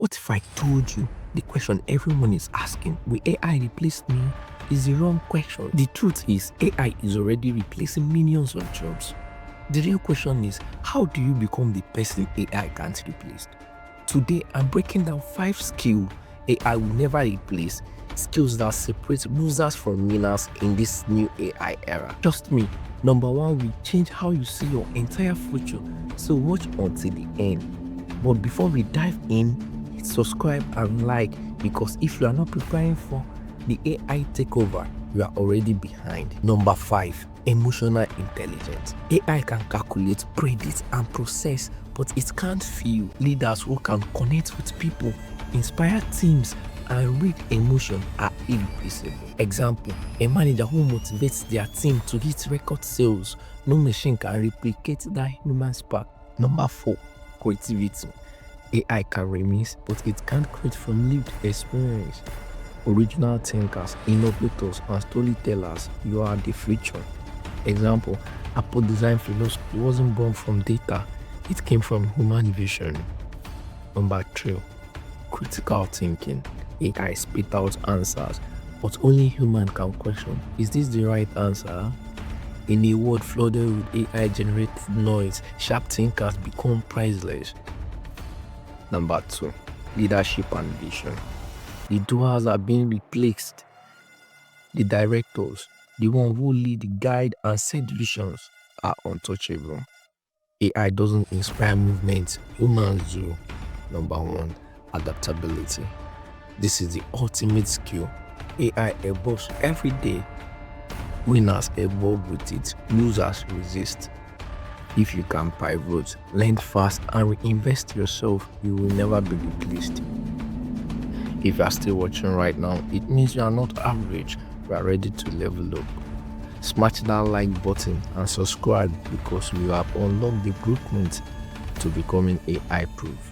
What if I told you the question everyone is asking, will AI replace me, is the wrong question? The truth is, AI is already replacing millions of jobs. The real question is, how do you become the person AI can't replace? Today, I'm breaking down 5 skills AI will never replace, skills that separate losers from winners in this new AI era. Trust me, number 1 will change how you see your entire future, so watch until the end. But before we dive in, hit subscribe and like, because if you are not preparing for the AI takeover, you are already behind. Number 5, emotional intelligence. AI can calculate, predict, and process, but it can't feel. Leaders who can connect with people, inspire teams, and read emotion are irreplaceable. Example, a manager who motivates their team to hit record sales. No machine can replicate that human spark. Number 4, creativity. AI can reminisce, but it can't create from lived experience. Original thinkers, innovators, and storytellers, you are the future. Example, Apple design philosophy wasn't born from data, it came from human vision. Number 3, critical thinking. AI spit out answers, but only human can question, is this the right answer? In a world flooded with AI-generated noise, sharp thinkers become priceless. Number 2, leadership and vision. The doers are being replaced. The directors, the ones who lead, guide, and set visions, are untouchable. AI doesn't inspire movement, humans do. Number 1, adaptability. This is the ultimate skill. AI evolves every day. Winners evolve with it, losers resist. If you can pivot, learn fast, and reinvest yourself, you will never be replaced. If you are still watching right now, it means you are not average, you are ready to level up. Smash that like button and subscribe, because we have unlocked the blueprint to becoming AI proof.